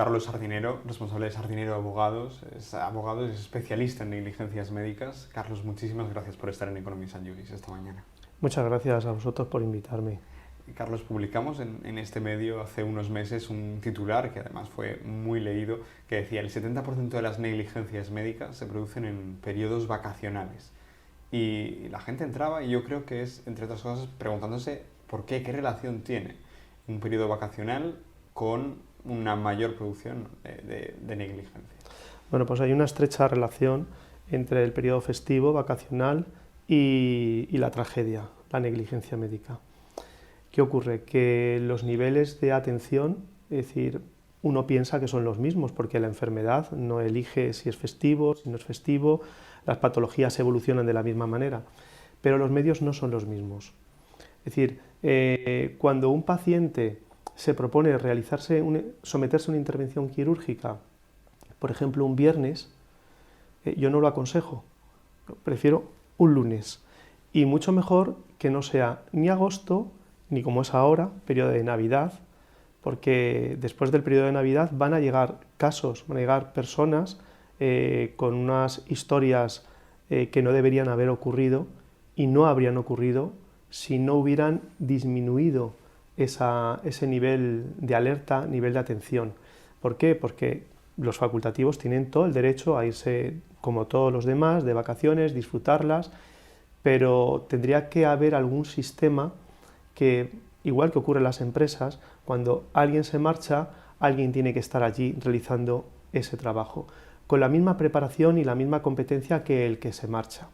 Carlos Sardinero, responsable de Sardinero Abogados, es abogado y es especialista en negligencias médicas. Carlos, muchísimas gracias por estar en Economía San Juris esta mañana. Muchas gracias a vosotros por invitarme. Carlos, publicamos en este medio hace unos meses un titular que además fue muy leído, que decía: el 70% de las negligencias médicas se producen en periodos vacacionales. Y la gente entraba, y yo creo que es, entre otras cosas, preguntándose por qué relación tiene un periodo vacacional con una mayor producción de negligencia. Bueno, pues hay una estrecha relación entre el periodo festivo, vacacional y la tragedia, la negligencia médica. ¿Qué ocurre? Que los niveles de atención, es decir, uno piensa que son los mismos porque la enfermedad no elige si es festivo, si no es festivo, las patologías evolucionan de la misma manera, pero los medios no son los mismos. Es decir, cuando un paciente se propone someterse a una intervención quirúrgica, por ejemplo un viernes, yo no lo aconsejo, prefiero un lunes, y mucho mejor que no sea ni agosto, ni como es ahora, periodo de Navidad, porque después del periodo de Navidad van a llegar casos, van a llegar personas con unas historias que no deberían haber ocurrido y no habrían ocurrido si no hubieran disminuido ese nivel de alerta, nivel de atención. ¿Por qué? Porque los facultativos tienen todo el derecho a irse, como todos los demás, de vacaciones, disfrutarlas, pero tendría que haber algún sistema que, igual que ocurre en las empresas, cuando alguien se marcha, alguien tiene que estar allí realizando ese trabajo, con la misma preparación y la misma competencia que el que se marcha.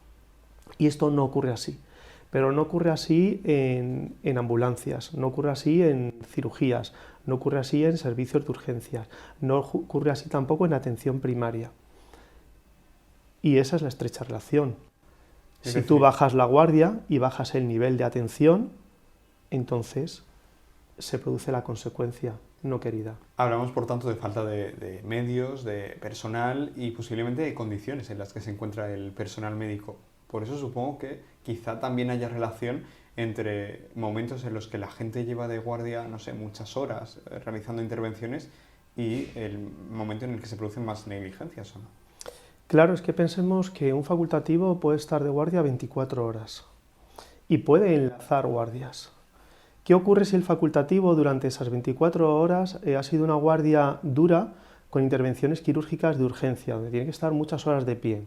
Y esto no ocurre así. Pero no ocurre así en ambulancias, no ocurre así en cirugías, no ocurre así en servicios de urgencias, no ocurre así tampoco en atención primaria. Y esa es la estrecha relación. Si tú bajas la guardia y bajas el nivel de atención, entonces se produce la consecuencia no querida. Hablamos, por tanto, de falta de medios, de personal y posiblemente de condiciones en las que se encuentra el personal médico. Por eso supongo que quizá también haya relación entre momentos en los que la gente lleva de guardia, no sé, muchas horas realizando intervenciones y el momento en el que se producen más negligencias, ¿o no? Claro, es que pensemos que un facultativo puede estar de guardia 24 horas y puede enlazar guardias. ¿Qué ocurre si el facultativo durante esas 24 horas ha sido una guardia dura con intervenciones quirúrgicas de urgencia, donde tiene que estar muchas horas de pie?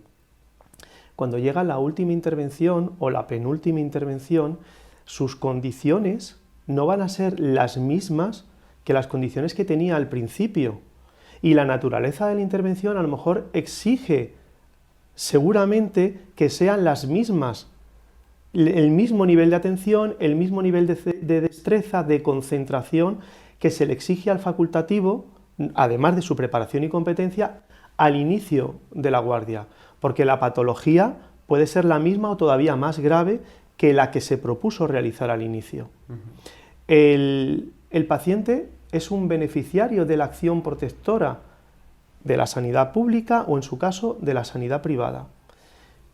Cuando llega la última intervención o la penúltima intervención, sus condiciones no van a ser las mismas que las condiciones que tenía al principio. Y la naturaleza de la intervención a lo mejor exige seguramente que sean las mismas, el mismo nivel de atención, el mismo nivel de destreza, de concentración que se le exige al facultativo, además de su preparación y competencia, al inicio de la guardia, porque la patología puede ser la misma o todavía más grave que la que se propuso realizar al inicio. El paciente es un beneficiario de la acción protectora de la sanidad pública o, en su caso, de la sanidad privada,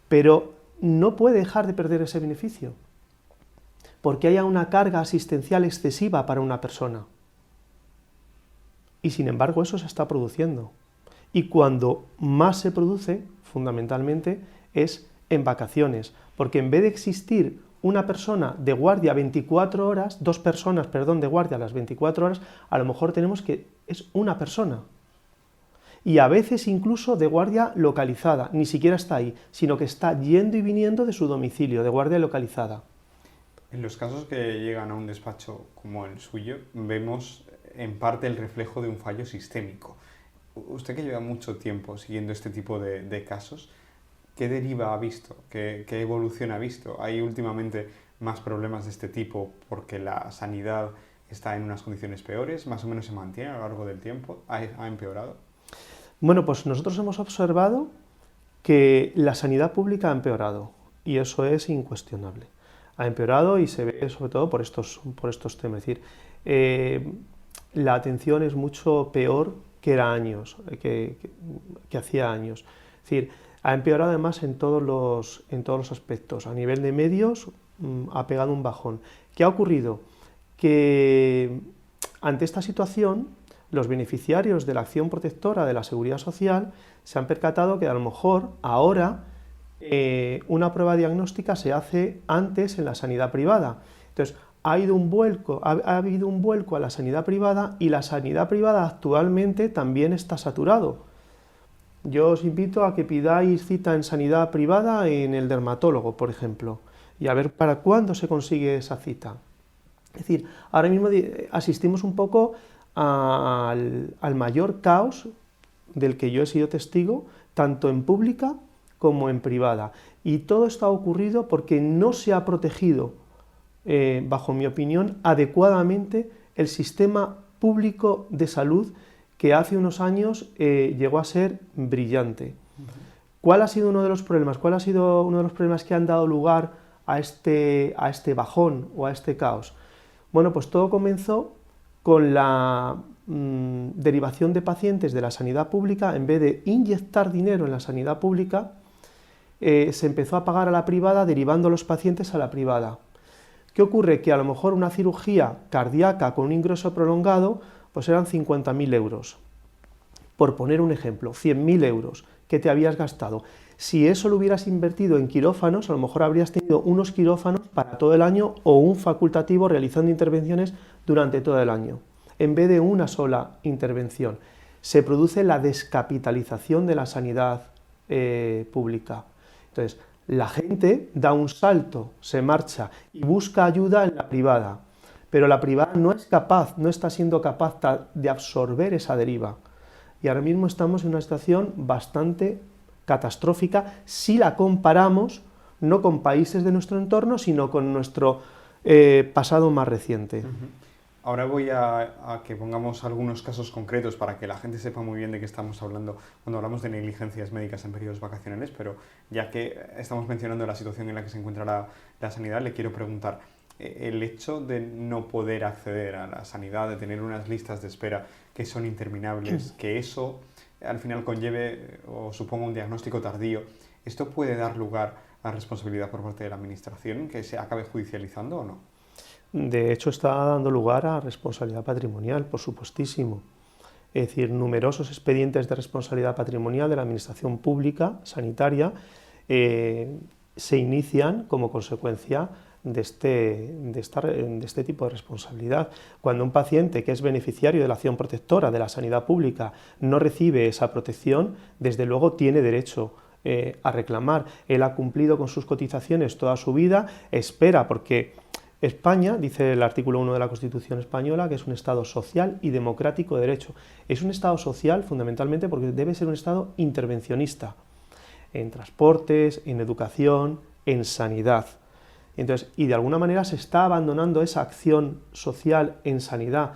pero no puede dejar de perder ese beneficio porque haya una carga asistencial excesiva para una persona. Y sin embargo eso se está produciendo. Y cuando más se produce, fundamentalmente, es en vacaciones, porque en vez de existir una persona de guardia 24 horas, dos personas, perdón, de guardia a las 24 horas, a lo mejor tenemos que es una persona. Y a veces incluso de guardia localizada, ni siquiera está ahí, sino que está yendo y viniendo de su domicilio, de guardia localizada. En los casos que llegan a un despacho como el suyo, vemos en parte el reflejo de un fallo sistémico. Usted, que lleva mucho tiempo siguiendo este tipo de casos, ¿qué deriva ha visto? ¿Qué evolución ha visto? ¿Hay últimamente más problemas de este tipo porque la sanidad está en unas condiciones peores? ¿Más o menos se mantiene a lo largo del tiempo? ¿Ha empeorado? Bueno, pues nosotros hemos observado que la sanidad pública ha empeorado, y eso es incuestionable. Ha empeorado y se ve sobre todo por estos temas. Es decir, la atención es mucho peor que era años, que hacía años. Es decir, ha empeorado además en todos los aspectos. A nivel de medios ha pegado un bajón. ¿Qué ha ocurrido? Que ante esta situación, los beneficiarios de la acción protectora de la Seguridad Social se han percatado que a lo mejor ahora una prueba diagnóstica se hace antes en la sanidad privada. Entonces, ha habido un vuelco a la sanidad privada y la sanidad privada actualmente también está saturado. Yo os invito a que pidáis cita en sanidad privada en el dermatólogo, por ejemplo, y a ver para cuándo se consigue esa cita. Es decir, ahora mismo asistimos un poco al mayor caos del que yo he sido testigo, tanto en pública como en privada. Y todo esto ha ocurrido porque no se ha protegido, bajo mi opinión, adecuadamente el sistema público de salud que hace unos años llegó a ser brillante. ¿Cuál ha sido uno de los problemas? ¿Cuál ha sido uno de los problemas que han dado lugar a este bajón o a este caos? Bueno, pues todo comenzó con la derivación de pacientes de la sanidad pública. En vez de inyectar dinero en la sanidad pública, se empezó a pagar a la privada, derivando los pacientes a la privada. ¿Qué ocurre? Que a lo mejor una cirugía cardíaca con un ingreso prolongado pues eran 50.000 euros. Por poner un ejemplo, 100.000 euros que te habías gastado. Si eso lo hubieras invertido en quirófanos, a lo mejor habrías tenido unos quirófanos para todo el año o un facultativo realizando intervenciones durante todo el año, en vez de una sola intervención. Se produce la descapitalización de la sanidad pública. Entonces, la gente da un salto, se marcha y busca ayuda en la privada, pero la privada no está siendo capaz de absorber esa deriva. Y ahora mismo estamos en una situación bastante catastrófica si la comparamos no con países de nuestro entorno, sino con nuestro pasado más reciente. Ahora voy a que pongamos algunos casos concretos para que la gente sepa muy bien de qué estamos hablando cuando hablamos de negligencias médicas en periodos vacacionales, pero ya que estamos mencionando la situación en la que se encuentra la sanidad, le quiero preguntar, el hecho de no poder acceder a la sanidad, de tener unas listas de espera que son interminables, que eso al final conlleve o suponga un diagnóstico tardío, ¿esto puede dar lugar a responsabilidad por parte de la Administración que se acabe judicializando o no? De hecho, está dando lugar a responsabilidad patrimonial, por supuestísimo. Es decir, numerosos expedientes de responsabilidad patrimonial de la Administración Pública Sanitaria se inician como consecuencia de este tipo de responsabilidad. Cuando un paciente que es beneficiario de la acción protectora de la sanidad pública no recibe esa protección, desde luego tiene derecho a reclamar. Él ha cumplido con sus cotizaciones toda su vida, espera, porque España, dice el artículo 1 de la Constitución española, que es un Estado social y democrático de derecho. Es un Estado social fundamentalmente porque debe ser un Estado intervencionista en transportes, en educación, en sanidad. Entonces, y de alguna manera se está abandonando esa acción social en sanidad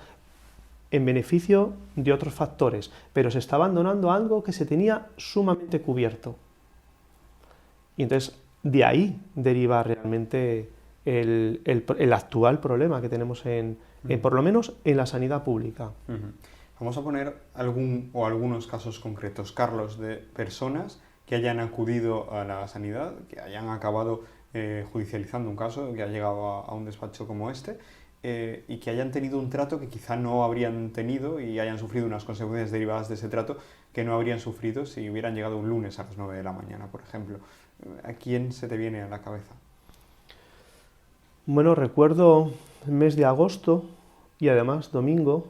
en beneficio de otros factores, pero se está abandonando algo que se tenía sumamente cubierto. Y entonces, de ahí deriva realmente el actual problema que tenemos por lo menos en la sanidad pública. Vamos a poner algunos casos concretos, Carlos, de personas que hayan acudido a la sanidad, que hayan acabado judicializando un caso, que ha llegado a un despacho como este, y que hayan tenido un trato que quizá no habrían tenido y hayan sufrido unas consecuencias derivadas de ese trato que no habrían sufrido si hubieran llegado un lunes a las 9 de la mañana, por ejemplo. ¿A quién se te viene a la cabeza? Bueno, recuerdo el mes de agosto y además domingo,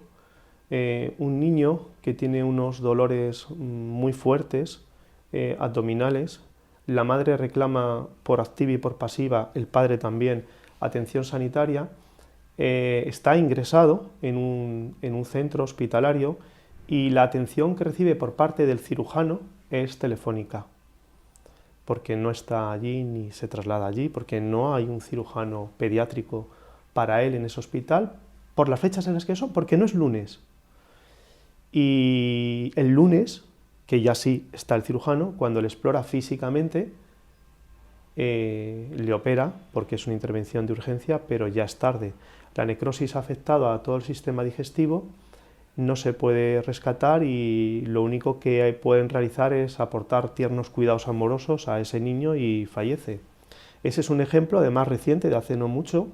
un niño que tiene unos dolores muy fuertes, abdominales. La madre reclama por activa y por pasiva, el padre también, atención sanitaria. Está ingresado en un centro hospitalario y la atención que recibe por parte del cirujano es telefónica, porque no está allí ni se traslada allí, porque no hay un cirujano pediátrico para él en ese hospital, por las fechas en las que son, porque no es lunes. Y el lunes, que ya sí está el cirujano, cuando le explora físicamente, le opera, porque es una intervención de urgencia, pero ya es tarde. La necrosis ha afectado a todo el sistema digestivo, no se puede rescatar y lo único que pueden realizar es aportar tiernos cuidados amorosos a ese niño y fallece. Ese es un ejemplo, además reciente, de hace no mucho,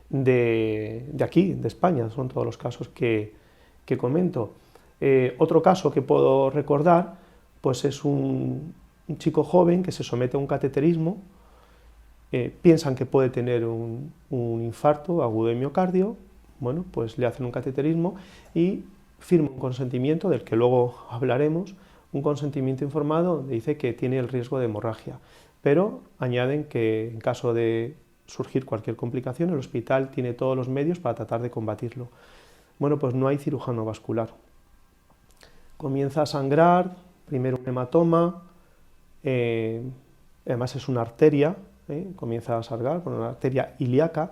de aquí, de España. Son todos los casos que que comento. Otro caso que puedo recordar pues es un chico joven que se somete a un cateterismo, piensan que puede tener un infarto agudo de miocardio, bueno, pues le hacen un cateterismo y firma un consentimiento, del que luego hablaremos, un consentimiento informado donde dice que tiene el riesgo de hemorragia, pero añaden que en caso de surgir cualquier complicación, el hospital tiene todos los medios para tratar de combatirlo. Bueno, pues no hay cirujano vascular. Comienza a sangrar, primero un hematoma, además es una arteria, comienza a sangrar con una arteria ilíaca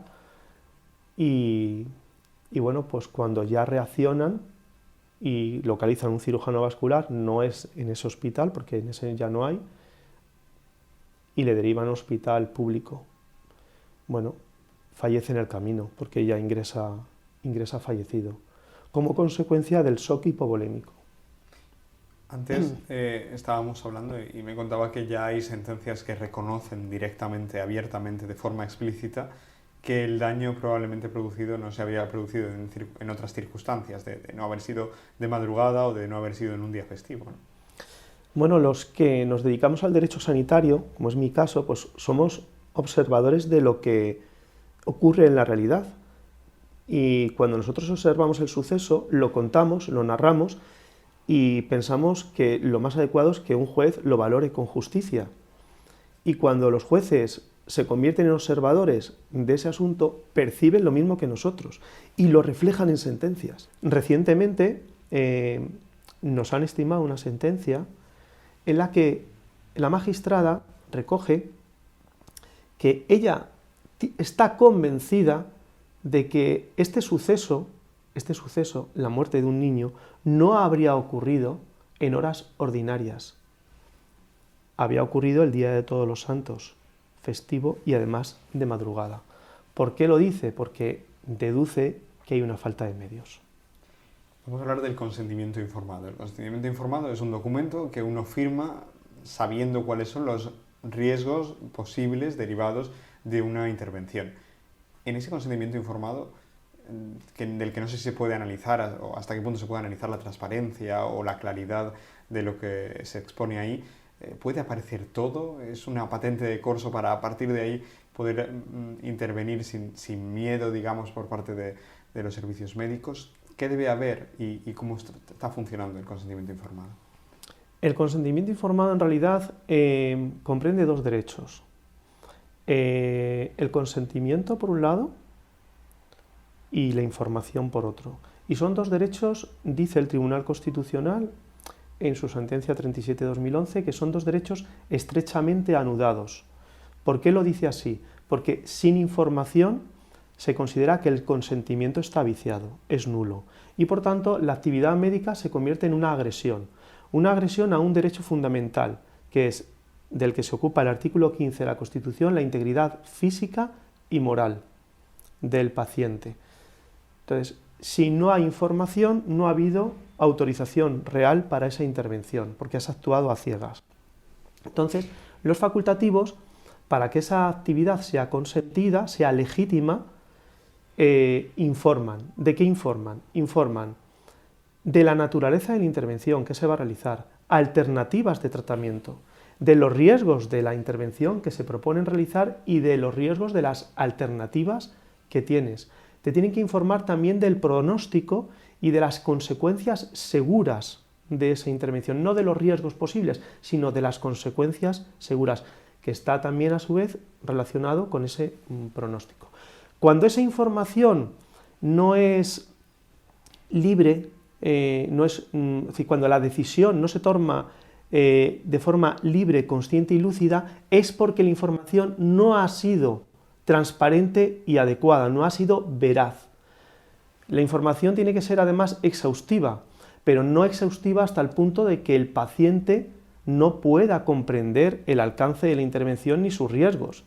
y bueno, pues cuando ya reaccionan y localizan un cirujano vascular, no es en ese hospital, porque en ese ya no hay, y le derivan a un hospital público. Bueno, fallece en el camino, porque ya ingresa fallecido, como consecuencia del shock hipovolémico. Antes estábamos hablando y me contaba que ya hay sentencias que reconocen directamente, abiertamente, de forma explícita, que el daño probablemente producido no se había producido en otras circunstancias, de no haber sido de madrugada o de no haber sido en un día festivo, ¿no? Bueno, los que nos dedicamos al derecho sanitario, como es mi caso, pues somos observadores de lo que ocurre en la realidad. Y cuando nosotros observamos el suceso, lo contamos, lo narramos y pensamos que lo más adecuado es que un juez lo valore con justicia. Y cuando los jueces se convierten en observadores de ese asunto, perciben lo mismo que nosotros y lo reflejan en sentencias. Recientemente nos han estimado una sentencia en la que la magistrada recoge que ella está convencida de que este suceso, la muerte de un niño, no habría ocurrido en horas ordinarias. Había ocurrido el día de Todos los Santos, festivo y además de madrugada. ¿Por qué lo dice? Porque deduce que hay una falta de medios. Vamos a hablar del consentimiento informado. El consentimiento informado es un documento que uno firma sabiendo cuáles son los riesgos posibles derivados de una intervención. En ese consentimiento informado, del que no sé si se puede analizar o hasta qué punto se puede analizar la transparencia o la claridad de lo que se expone ahí, ¿puede aparecer todo? ¿Es una patente de corso para a partir de ahí poder intervenir sin miedo, digamos, por parte de los servicios médicos? ¿Qué debe haber y cómo está funcionando el consentimiento informado? El consentimiento informado en realidad comprende dos derechos. El consentimiento por un lado y la información por otro. Y son dos derechos, dice el Tribunal Constitucional en su sentencia 37/2011, que son dos derechos estrechamente anudados. ¿Por qué lo dice así? Porque sin información se considera que el consentimiento está viciado, es nulo, y por tanto la actividad médica se convierte en una agresión a un derecho fundamental, que es del que se ocupa el artículo 15 de la Constitución, la integridad física y moral del paciente. Entonces, si no hay información, no ha habido autorización real para esa intervención, porque has actuado a ciegas. Entonces, los facultativos, para que esa actividad sea consentida, sea legítima, informan. ¿De qué informan? Informan de la naturaleza de la intervención que se va a realizar, alternativas de tratamiento, de los riesgos de la intervención que se proponen realizar y de los riesgos de las alternativas que tienes. Te tienen que informar también del pronóstico y de las consecuencias seguras de esa intervención, no de los riesgos posibles, sino de las consecuencias seguras, que está también a su vez relacionado con ese pronóstico. Cuando esa información no es libre, cuando la decisión no se toma de forma libre, consciente y lúcida, es porque la información no ha sido transparente y adecuada, no ha sido veraz. La información tiene que ser además exhaustiva, pero no exhaustiva hasta el punto de que el paciente no pueda comprender el alcance de la intervención ni sus riesgos.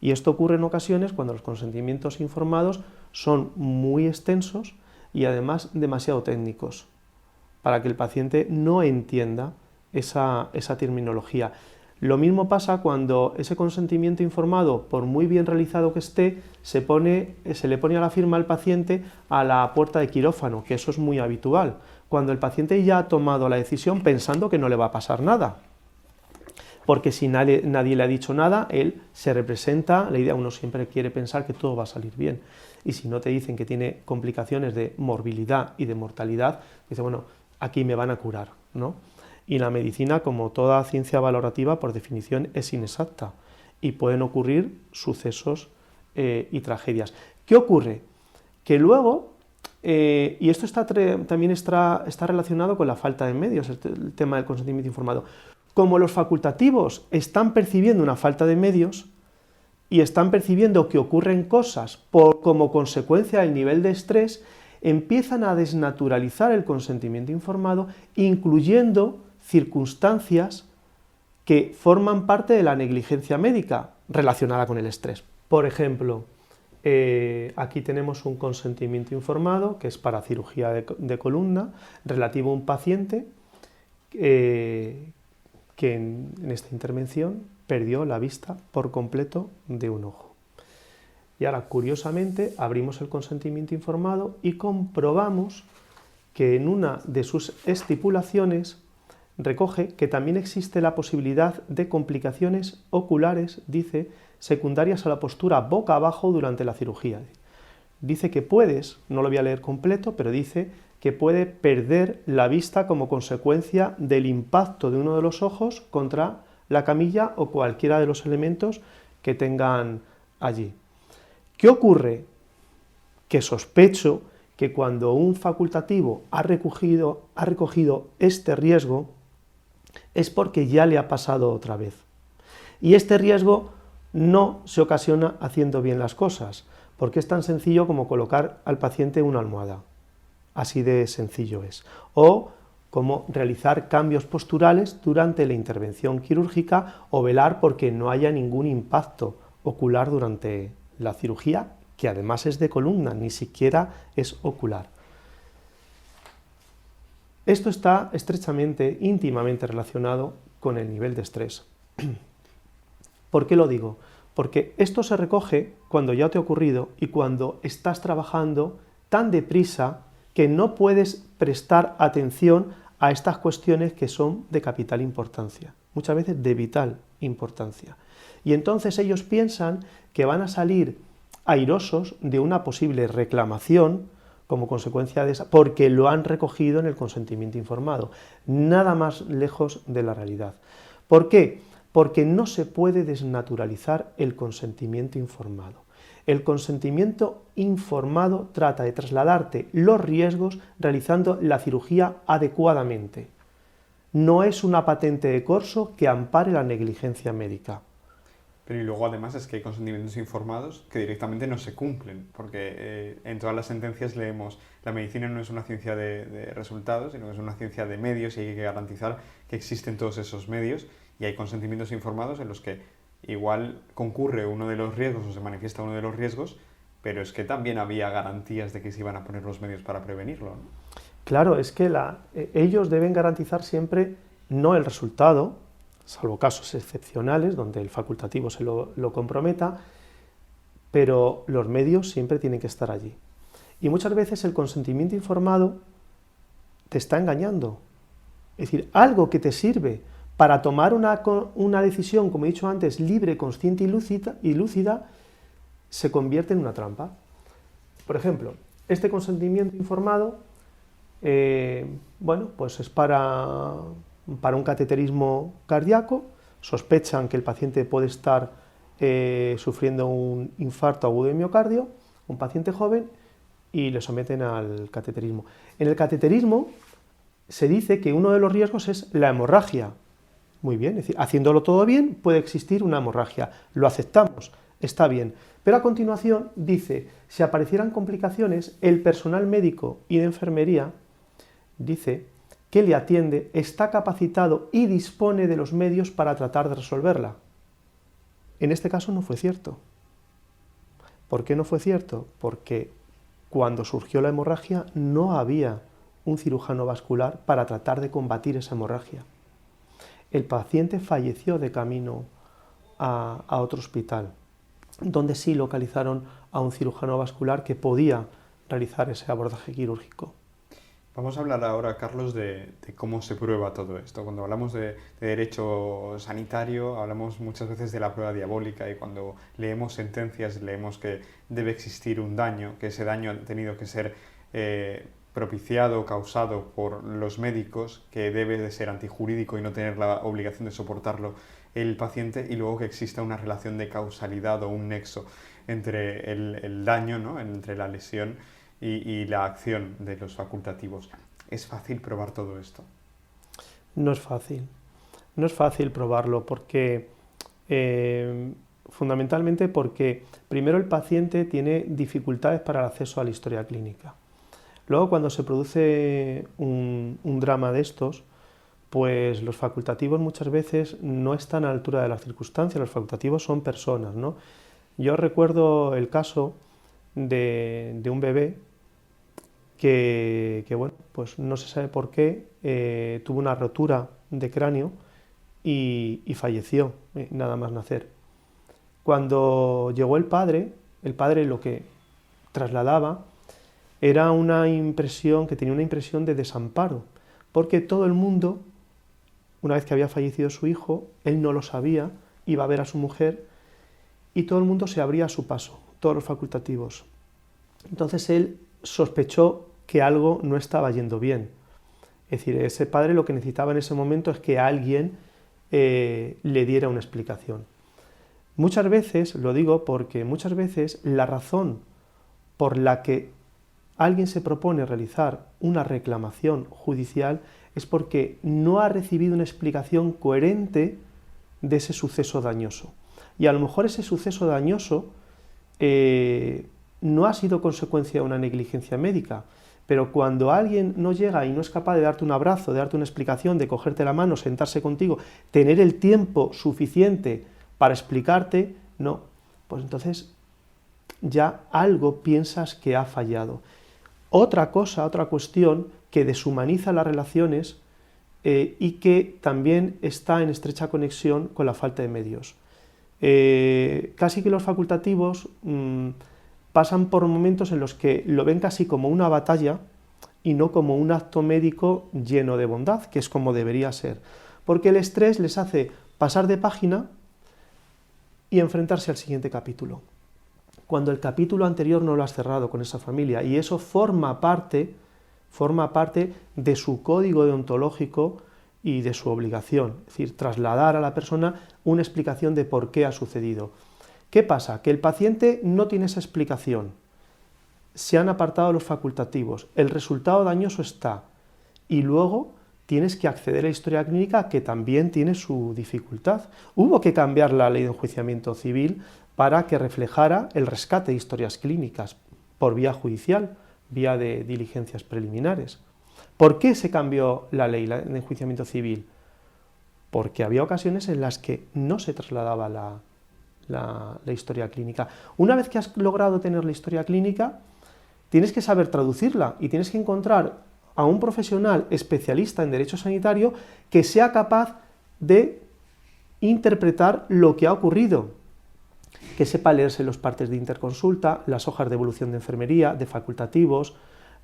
Y esto ocurre en ocasiones cuando los consentimientos informados son muy extensos y además demasiado técnicos, para que el paciente no entienda esa terminología. Lo mismo pasa cuando ese consentimiento informado, por muy bien realizado que esté, se le pone a la firma al paciente a la puerta de quirófano, que eso es muy habitual, cuando el paciente ya ha tomado la decisión pensando que no le va a pasar nada. Porque si nadie le ha dicho nada, él se representa, la idea, uno siempre quiere pensar que todo va a salir bien. Y si no te dicen que tiene complicaciones de morbilidad y de mortalidad, dice, bueno, aquí me van a curar, ¿no? Y la medicina, como toda ciencia valorativa, por definición es inexacta y pueden ocurrir sucesos y tragedias. ¿Qué ocurre? Que luego, y esto también está relacionado con la falta de medios, el tema del consentimiento informado. Como los facultativos están percibiendo una falta de medios y están percibiendo que ocurren cosas como consecuencia del nivel de estrés, empiezan a desnaturalizar el consentimiento informado, incluyendo circunstancias que forman parte de la negligencia médica relacionada con el estrés. Por ejemplo, aquí tenemos un consentimiento informado que es para cirugía de columna relativo a un paciente que en esta intervención perdió la vista por completo de un ojo. Y ahora, curiosamente, abrimos el consentimiento informado y comprobamos que en una de sus estipulaciones recoge que también existe la posibilidad de complicaciones oculares, dice, secundarias a la postura boca abajo durante la cirugía. Dice que puedes, no lo voy a leer completo, pero dice que puede perder la vista como consecuencia del impacto de uno de los ojos contra la camilla o cualquiera de los elementos que tengan allí. ¿Qué ocurre? Que sospecho que cuando un facultativo ha recogido este riesgo es porque ya le ha pasado otra vez. Y este riesgo no se ocasiona haciendo bien las cosas, porque es tan sencillo como colocar al paciente una almohada. Así de sencillo es. O como realizar cambios posturales durante la intervención quirúrgica o velar porque no haya ningún impacto ocular durante la cirugía, que además es de columna, ni siquiera es ocular. Esto está estrechamente, íntimamente relacionado con el nivel de estrés. ¿Por qué lo digo? Porque esto se recoge cuando ya te ha ocurrido y cuando estás trabajando tan deprisa que no puedes prestar atención a estas cuestiones que son de capital importancia, muchas veces de vital importancia. Y entonces ellos piensan que van a salir airosos de una posible reclamación como consecuencia de esa, porque lo han recogido en el consentimiento informado. Nada más lejos de la realidad. ¿Por qué? Porque no se puede desnaturalizar el consentimiento informado. El consentimiento informado trata de trasladarte los riesgos realizando la cirugía adecuadamente. No es una patente de corso que ampare la negligencia médica. Pero y luego además es que hay consentimientos informados que directamente no se cumplen, porque en todas las sentencias leemos la medicina no es una ciencia de resultados, sino que es una ciencia de medios y hay que garantizar que existen todos esos medios y hay consentimientos informados en los que igual concurre uno de los riesgos o se manifiesta uno de los riesgos, pero es que también había garantías de que se iban a poner los medios para prevenirlo, ¿no? Claro, es que ellos deben garantizar siempre no el resultado, salvo casos excepcionales donde el facultativo se lo comprometa, pero los medios siempre tienen que estar allí. Y muchas veces el consentimiento informado te está engañando. Es decir, algo que te sirve para tomar una decisión, como he dicho antes, libre, consciente y lúcida, se convierte en una trampa. Por ejemplo, este consentimiento informado, pues es para un cateterismo cardíaco, sospechan que el paciente puede estar sufriendo un infarto agudo de miocardio, un paciente joven, y le someten al cateterismo. En el cateterismo se dice que uno de los riesgos es la hemorragia. Muy bien, es decir, haciéndolo todo bien puede existir una hemorragia, lo aceptamos, está bien. Pero a continuación dice, si aparecieran complicaciones, el personal médico y de enfermería, dice, que le atiende está capacitado y dispone de los medios para tratar de resolverla. En este caso no fue cierto. ¿Por qué no fue cierto? Porque cuando surgió la hemorragia no había un cirujano vascular para tratar de combatir esa hemorragia. el paciente falleció de camino a otro hospital, donde sí localizaron a un cirujano vascular que podía realizar ese abordaje quirúrgico. Vamos a hablar ahora, Carlos, de cómo se prueba todo esto. Cuando hablamos de derecho sanitario, hablamos muchas veces de la prueba diabólica, y cuando leemos sentencias leemos que debe existir un daño, que ese daño ha tenido que ser propiciado, causado por los médicos, que debe de ser antijurídico y no tener la obligación de soportarlo el paciente, y luego que exista una relación de causalidad o un nexo entre el daño, ¿no?, entre la lesión y la acción de los facultativos. ¿Es fácil probar todo esto? No es fácil. No es fácil probarlo porque, fundamentalmente porque primero el paciente tiene dificultades para el acceso a la historia clínica. Luego, cuando se produce un drama de estos, pues los facultativos muchas veces no están a la altura de las circunstancias. Los facultativos son personas, ¿no? Yo recuerdo el caso de un bebé que bueno, pues no se sabe por qué, tuvo una rotura de cráneo y falleció nada más nacer. Cuando llegó el padre lo que trasladaba era una impresión, que tenía una impresión de desamparo, porque todo el mundo, una vez que había fallecido su hijo, él no lo sabía, iba a ver a su mujer y todo el mundo se abría a su paso, todos los facultativos. Entonces él sospechó que algo no estaba yendo bien. Es decir, ese padre lo que necesitaba en ese momento es que alguien le diera una explicación. Muchas veces, lo digo porque muchas veces la razón por la que alguien se propone realizar una reclamación judicial es porque no ha recibido una explicación coherente de ese suceso dañoso. Y a lo mejor ese suceso dañoso no ha sido consecuencia de una negligencia médica, pero cuando alguien no llega y no es capaz de darte un abrazo, de darte una explicación, de cogerte la mano, sentarse contigo, tener el tiempo suficiente para explicarte, no, pues entonces ya algo piensas que ha fallado. Otra cosa, otra cuestión que deshumaniza las relaciones y que también está en estrecha conexión con la falta de medios. Casi que los facultativos pasan por momentos en los que lo ven casi como una batalla y no como un acto médico lleno de bondad, que es como debería ser. Porque el estrés les hace pasar de página y enfrentarse al siguiente capítulo, cuando el capítulo anterior no lo has cerrado con esa familia, y eso forma parte de su código deontológico y de su obligación, es decir, trasladar a la persona una explicación de por qué ha sucedido. ¿Qué pasa? Que el paciente no tiene esa explicación, se han apartado los facultativos, el resultado dañoso está, y luego tienes que acceder a la historia clínica, que también tiene su dificultad. Hubo que cambiar la ley de enjuiciamiento civil para que reflejara el rescate de historias clínicas por vía judicial, vía de diligencias preliminares. ¿Por qué se cambió la ley de enjuiciamiento civil? Porque había ocasiones en las que no se trasladaba la historia clínica. Una vez que has logrado tener la historia clínica, tienes que saber traducirla y tienes que encontrar a un profesional especialista en derecho sanitario que sea capaz de interpretar lo que ha ocurrido, que sepa leerse los partes de interconsulta, las hojas de evolución de enfermería, de facultativos,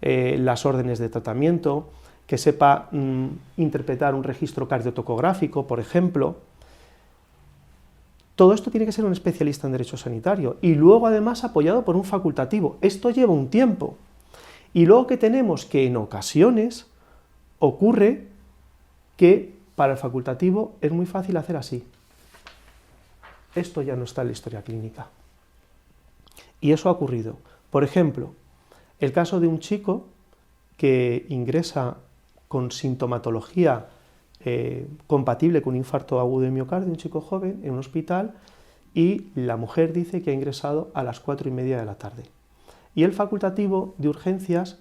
las órdenes de tratamiento, que sepa interpretar un registro cardiotocográfico, por ejemplo. Todo esto tiene que ser un especialista en derecho sanitario y luego además apoyado por un facultativo. Esto lleva un tiempo. Y luego que tenemos que en ocasiones ocurre que para el facultativo es muy fácil hacer así. Esto ya no está en la historia clínica. Y eso ha ocurrido. Por ejemplo, el caso de un chico que ingresa con sintomatología compatible con un infarto agudo de miocardio, un chico joven, en un hospital, y la mujer dice que ha ingresado a las 4:30 de la tarde. Y el facultativo de urgencias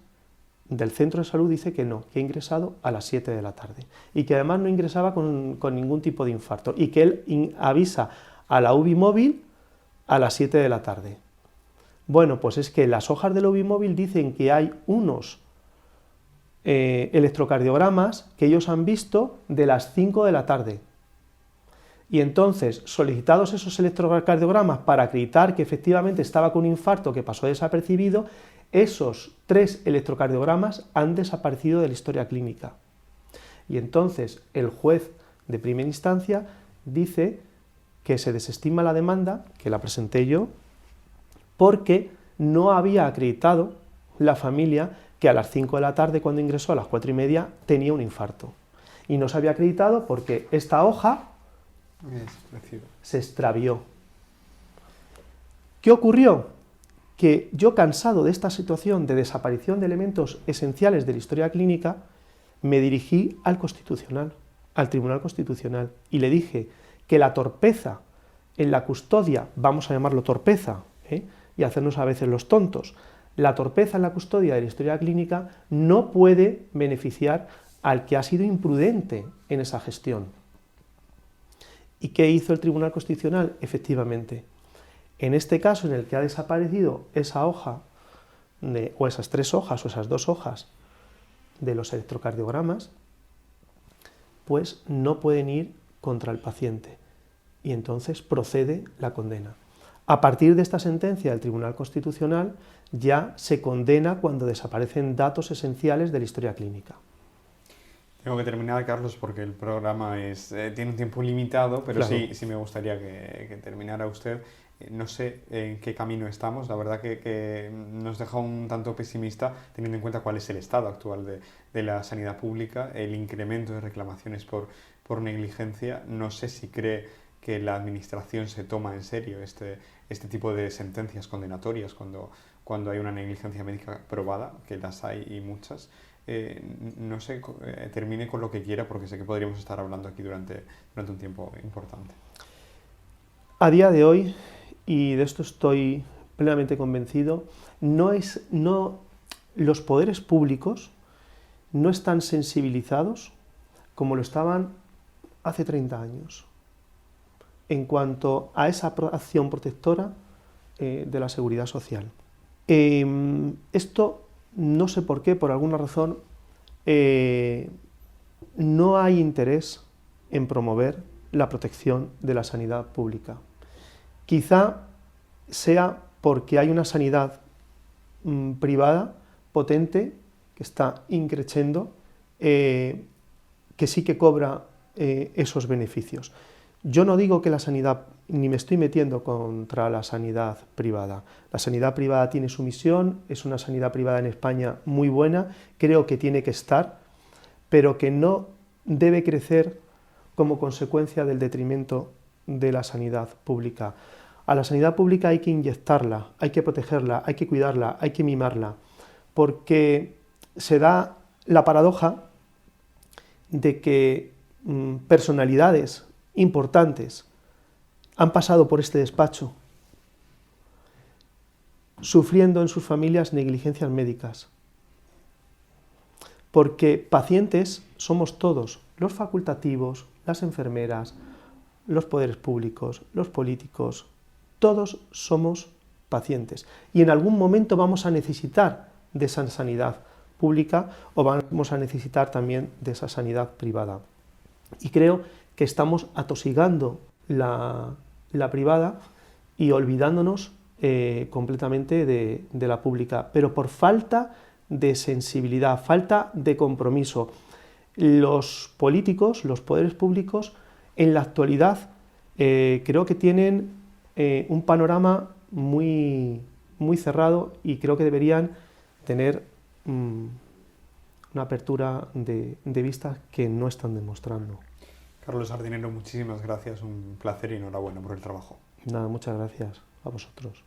del centro de salud dice que no, que ha ingresado a las 7 de la tarde. Y que además no ingresaba con ningún tipo de infarto. Y que él avisa a la UBI móvil a las 7 de la tarde. Bueno, pues es que las hojas del UBI móvil dicen que hay unos electrocardiogramas que ellos han visto de las 5 de la tarde. Y entonces, solicitados esos electrocardiogramas para acreditar que efectivamente estaba con un infarto que pasó desapercibido, esos 3 electrocardiogramas han desaparecido de la historia clínica. Y entonces el juez de primera instancia dice que se desestima la demanda, que la presenté yo, porque no había acreditado la familia que a las 5 de la tarde, cuando ingresó a las 4:30, tenía un infarto. Y no se había acreditado porque esta hoja se extravió. ¿Qué ocurrió? Que yo, cansado de esta situación de desaparición de elementos esenciales de la historia clínica, me dirigí al Constitucional, al Tribunal Constitucional, y le dije que la torpeza en la custodia, vamos a llamarlo torpeza, y hacernos a veces los tontos, la torpeza en la custodia de la historia clínica no puede beneficiar al que ha sido imprudente en esa gestión. ¿Y qué hizo el Tribunal Constitucional? Efectivamente, en este caso en el que ha desaparecido esa hoja, o esas 3 hojas, o esas 2 hojas de los electrocardiogramas, pues no pueden ir contra el paciente, y entonces procede la condena. A partir de esta sentencia del Tribunal Constitucional ya se condena cuando desaparecen datos esenciales de la historia clínica. Tengo que terminar, Carlos, porque el programa tiene un tiempo limitado, pero claro. sí me gustaría que terminara usted. No sé en qué camino estamos, la verdad que nos deja un tanto pesimista teniendo en cuenta cuál es el estado actual de la sanidad pública, el incremento de reclamaciones por negligencia. No sé si cree que la administración se toma en serio este tipo de sentencias condenatorias cuando hay una negligencia médica probada, que las hay y muchas. No sé, termine con lo que quiera porque sé que podríamos estar hablando aquí durante un tiempo importante. A día de hoy, y de esto estoy plenamente convencido, los poderes públicos no están sensibilizados como lo estaban hace 30 años en cuanto a esa acción protectora de la seguridad social. Esto, no sé por qué, por alguna razón, no hay interés en promover la protección de la sanidad pública. Quizá sea porque hay una sanidad privada potente que está increciendo, que sí que cobra esos beneficios. Yo no digo que la sanidad, ni me estoy metiendo contra la sanidad privada. La sanidad privada tiene su misión, es una sanidad privada en España muy buena, creo que tiene que estar, pero que no debe crecer como consecuencia del detrimento de la sanidad pública. A la sanidad pública hay que inyectarla, hay que protegerla, hay que cuidarla, hay que mimarla, porque se da la paradoja de que personalidades importantes han pasado por este despacho sufriendo en sus familias negligencias médicas, porque pacientes somos todos, los facultativos, las enfermeras, los poderes públicos, los políticos, todos somos pacientes y en algún momento vamos a necesitar de esa sanidad pública o vamos a necesitar también de esa sanidad privada. Y creo que estamos atosigando la privada y olvidándonos completamente de la pública, pero por falta de sensibilidad, falta de compromiso. Los políticos, los poderes públicos, en la actualidad creo que tienen un panorama muy, muy cerrado y creo que deberían tener una apertura de vistas que no están demostrando. Carlos Sardinero, muchísimas gracias, un placer y enhorabuena por el trabajo. Nada, muchas gracias a vosotros.